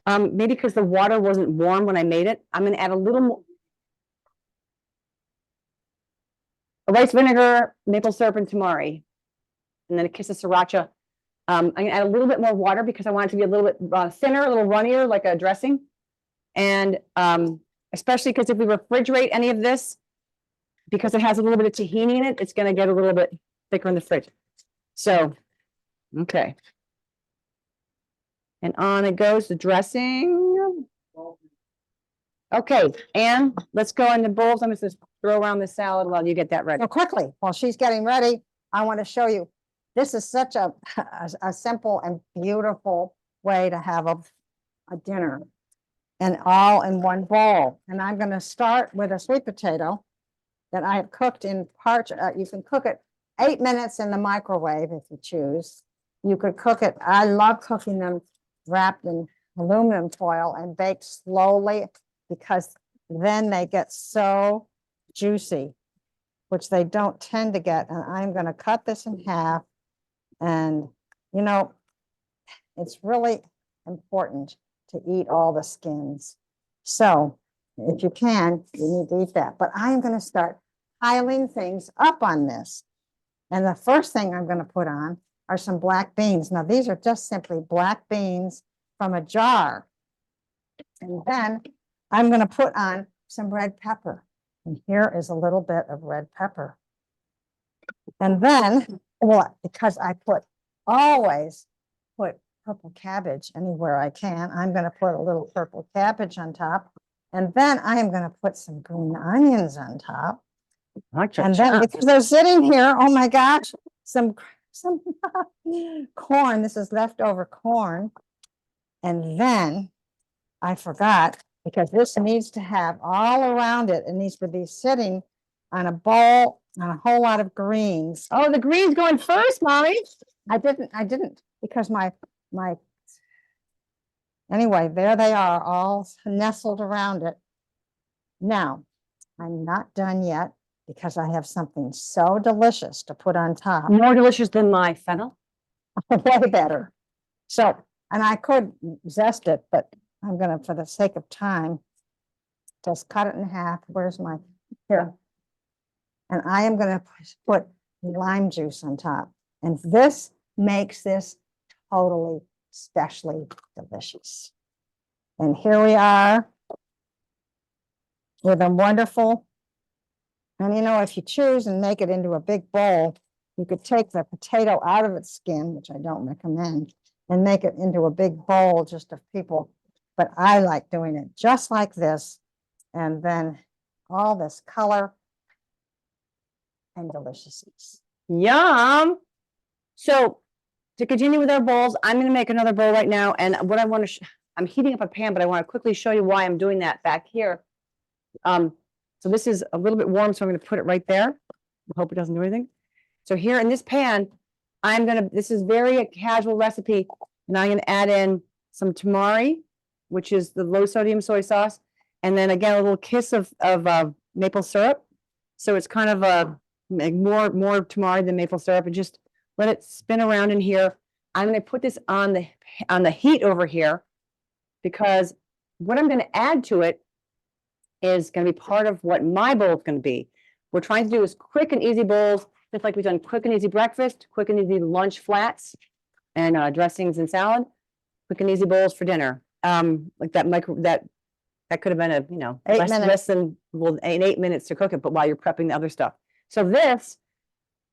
Maybe because the water wasn't warm when I made it. I'm going to add a little more. Rice vinegar, maple syrup, and tamari. And then a kiss of sriracha. I'm going to add a little bit more water because I want it to be a little bit thinner, a little runnier, like a dressing. And especially because if we refrigerate any of this, because it has a little bit of tahini in it, it's going to get a little bit thicker in the fridge. So, okay. And on it goes, the dressing. Okay, and let's go in the bowls. I'm just throw around the salad while you get that ready. Now quickly, while she's getting ready, I want to show you. This is such a simple and beautiful way to have a dinner, and all in one bowl. And I'm going to start with a sweet potato that I have cooked in parch. You can cook it 8 minutes in the microwave if you choose. You could cook it. I love cooking them wrapped in aluminum foil and baked slowly, because then they get so juicy, which they don't tend to get. And I'm going to cut this in half. And, you know, it's really important to eat all the skins. So if you can, you need to eat that. But I'm going to start piling things up on this. And the first thing I'm going to put on are some black beans. Now, these are just simply black beans from a jar. And then I'm going to put on some red pepper. And here is a little bit of red pepper. And then, well, because I always put purple cabbage anywhere I can, I'm going to put a little purple cabbage on top. And then I am going to put some green onions on top. And then, because they're sitting here, oh my gosh, some corn. This is leftover corn. And then I forgot, because this needs to have all around it, it needs to be sitting on a bowl on a whole lot of greens. Oh, the greens going first, Mommy. I didn't, because anyway, there they are, all nestled around it. Now, I'm not done yet, because I have something so delicious to put on top. More delicious than my fennel. Way better. So, and I could zest it, but I'm gonna, for the sake of time, just cut it in half. Where's my, here. And I am gonna put lime juice on top. And this makes this totally, specially delicious. And here we are with a wonderful, and you know, if you choose and make it into a big bowl, you could take the potato out of its skin, which I don't recommend, and make it into a big bowl just of people. But I like doing it just like this. And then all this color and deliciousness. Yum. So to continue with our bowls, I'm going to make another bowl right now. And what I want to, I'm heating up a pan, but I want to quickly show you why I'm doing that back here. So this is a little bit warm, so I'm going to put it right there. I hope it doesn't do anything. So here in this pan, this is very casual recipe, and I'm going to add in some tamari, which is the low sodium soy sauce. And then again, a little kiss of maple syrup. So it's kind of a make more tamari than maple syrup, and just let it spin around in here. I'm going to put this on the heat over here, because what I'm going to add to it is going to be part of what my bowl is going to be. We're trying to do is quick and easy bowls, just like we've done quick and easy breakfast, quick and easy lunch flats, and dressings and salad, quick and easy bowls for dinner. Like that could have been a, 8 less minutes. than, well, 8 minutes to cook it, but while you're prepping the other stuff. So this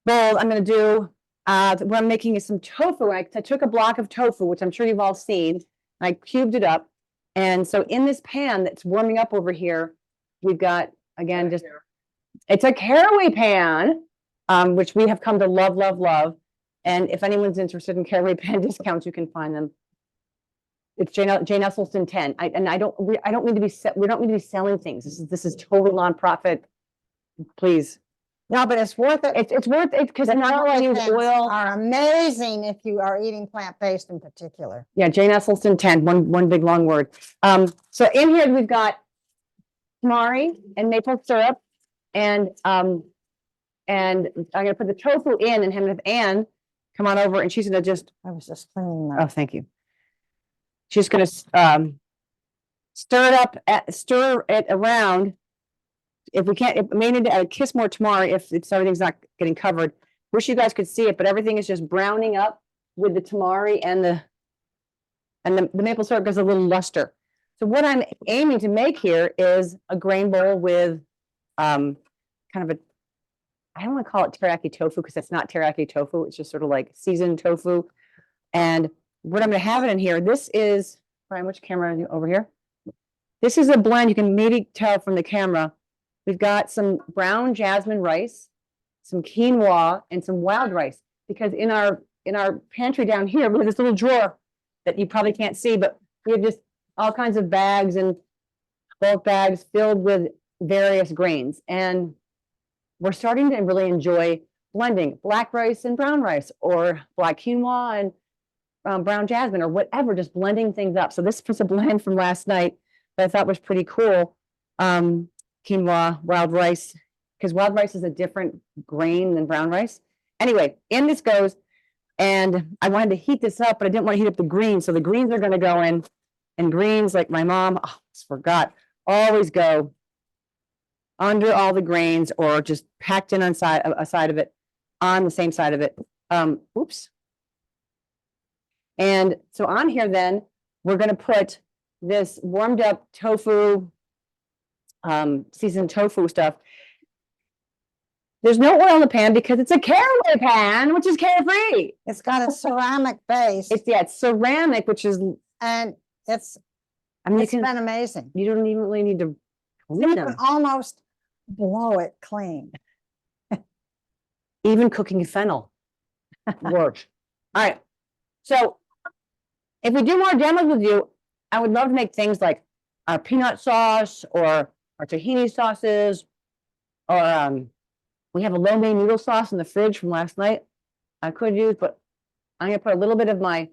bowl, I'm going to do, what I'm making is some tofu. I took a block of tofu, which I'm sure you've all seen. I cubed it up. And so in this pan that's warming up over here, we've got, again, it's a caraway pan, which we have come to love, love, love. And if anyone's interested in caraway pan discounts, you can find them. It's Jane Esselstyn 10. I don't mean to be, we don't mean to be selling things. This is totally nonprofit. Please. No, but it's worth it. It's worth it, because not only use oil. Are amazing if you are eating plant-based in particular. Yeah, Jane Esselstyn 10, one big long word. So in here we've got tamari and maple syrup, and I'm gonna put the tofu in and have Ann come on over, and she's gonna just, I was just cleaning oh, that. thank you. She's gonna stir it around. If we can't, it may need to add a kiss more tamari if everything's not getting covered. Wish you guys could see it, but everything is just browning up with the tamari and the maple syrup gives a little luster. So what I'm aiming to make here is a grain bowl with kind of I don't want to call it teriyaki tofu, because it's not teriyaki tofu. It's just sort of like seasoned tofu. And what I'm going to have it in here, this is, Brian, which camera are you over here? This is a blend. You can maybe tell from the camera. We've got some brown jasmine rice, some quinoa, and some wild rice. Because in our pantry down here, we have this little drawer that you probably can't see, but we have just all kinds of bags and bulk bags filled with various grains. And we're starting to really enjoy blending black rice and brown rice, or black quinoa and brown jasmine, or whatever, just blending things up. So this was a blend from last night that I thought was pretty cool. Quinoa, wild rice, because wild rice is a different grain than brown rice. Anyway, in this goes, and I wanted to heat this up, but I didn't want to heat up the greens. So the greens are going to go in, and greens, like my mom, oh, I forgot, always go under all the grains, or just packed in on a side of it, on the same side of it. Oops. And so on here, then we're going to put this warmed up tofu, seasoned tofu stuff. There's no oil in the pan because it's a caraway pan, which is carefree. It's got a ceramic base. It's ceramic, which is, and it's I mean, been amazing. you don't even really need to You clean can them. almost blow it clean. Even cooking fennel works. All right. So if we do more demos with you, I would love to make things like our peanut sauce, or our tahini sauces, or we have a lo mein noodle sauce in the fridge from last night I could use, but I'm going to put a little bit of my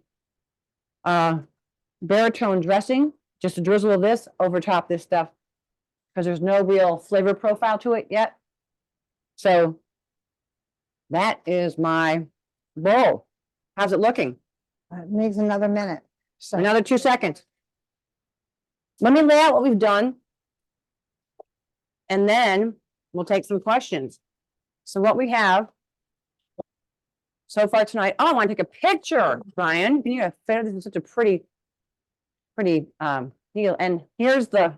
baritone dressing, just a drizzle of this over top this stuff, because there's no real flavor profile to it yet. So that is my bowl. How's it looking? It needs another minute. So Another 2 seconds. Let me lay out what we've done, and then we'll take some questions. So what we have so far tonight. Oh, I want to take a picture, Brian. Yeah, this is such a pretty deal. And here's the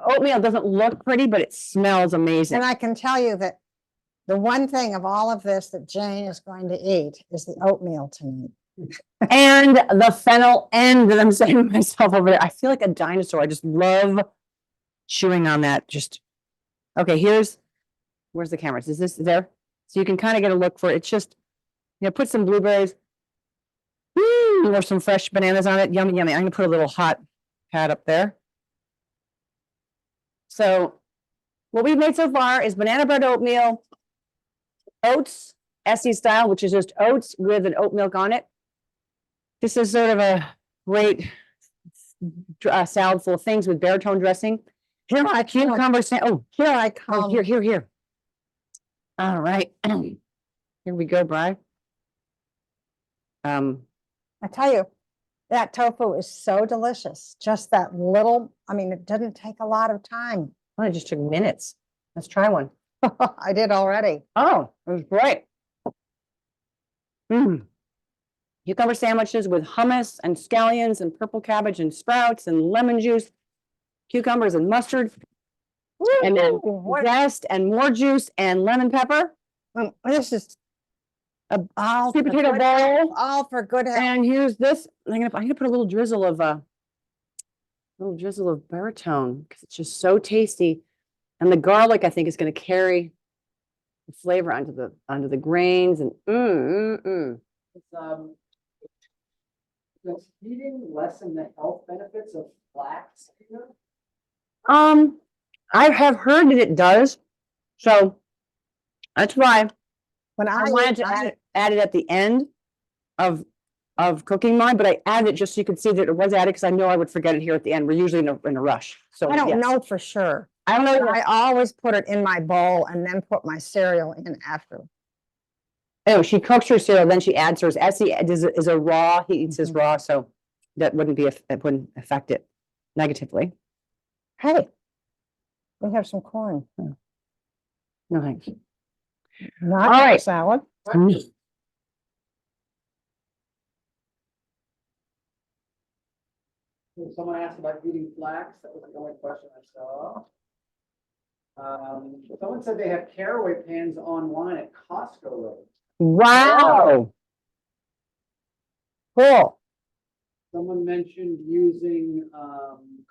oatmeal. Doesn't look pretty, but it smells amazing. and I can tell you that the one thing of all of this that Jane is going to eat is the oatmeal tonight. And the fennel end that I'm saying to myself over there. I feel like a dinosaur. I just love chewing on that. Just okay. Where's the camera? Is this there? So you can kind of get a look for it. It's just, put some blueberries, or some fresh bananas on it. Yummy, yummy. I'm gonna put a little hot pad up there. So what we've made so far is banana bread oatmeal, oats, Essie style, which is just oats with an oat milk on it. This is sort of a great salad full of things with baritone dressing. Here I cucumber Here I oh, come. here. All right. Here we go, Bri. I tell you, that tofu is so delicious. Just that little, I mean, it doesn't take a lot of time. Well, it just took minutes. Let's try one. I did already. Oh, it was great. Cucumber sandwiches with hummus and scallions and purple cabbage and sprouts and lemon juice, cucumbers and mustard, and then Woo, what- zest and more juice and lemon pepper, This is all sweet for potato good bowl. health, all for good health. And here's this. I'm gonna put a little drizzle of baritone because it's just so tasty. And the garlic, I think, is going to carry the flavor onto the grains and Does eating lessen the health benefits of flax? I have heard that it does. So that's why When I wanted to add it at the end of cooking mine, but I added it just so you could see that it was added because I know I would forget it here at the end. We're usually in a rush. So I don't yes. know for sure. I don't know. I always put it in my bowl and then put my cereal in after. Oh, she cooks her cereal, then she adds hers. Essie is a raw. He eats his raw, so that wouldn't affect it negatively. Hey, we have some corn. No thanks. Not All right. salad. Someone asked about eating flax. That was the only question I saw. Someone said they have caraway pans online at Costco Road. Wow. Cool. Someone mentioned using,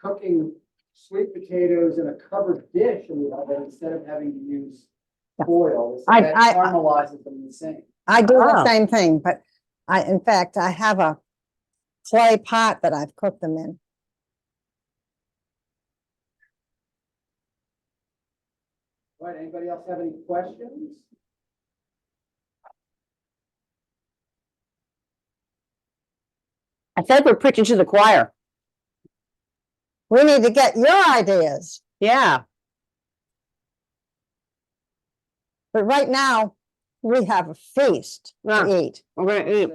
cooking sweet potatoes in a covered dish in the oven instead of having to use foil. They said that caramelizes them the same. I do the Wow. same thing, but in fact, I have a clay pot that I've cooked them in. All right, anybody else have any questions? I feel like we're preaching to the choir. We need to get your ideas, Yeah. but right now we have a feast Yeah. to eat. We're gonna eat.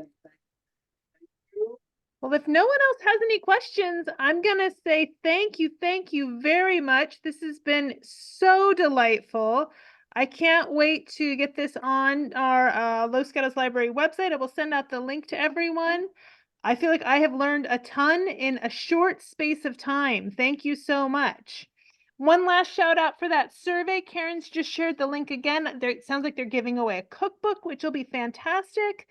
Well, if no one else has any questions, I'm going to say thank you very much. This has been so delightful. I can't wait to get this on our Los Gatos Library website. I will send out the link to everyone. I feel like I have learned a ton in a short space of time. Thank you so much. One last shout out for that survey. Karen's just shared the link again. It sounds like they're giving away a cookbook, which will be fantastic.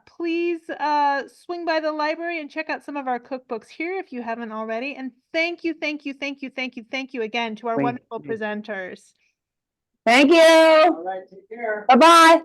Please swing by the library and check out some of our cookbooks here if you haven't already. And thank you again to our wonderful presenters. Thank you. All right, take care. Bye-bye.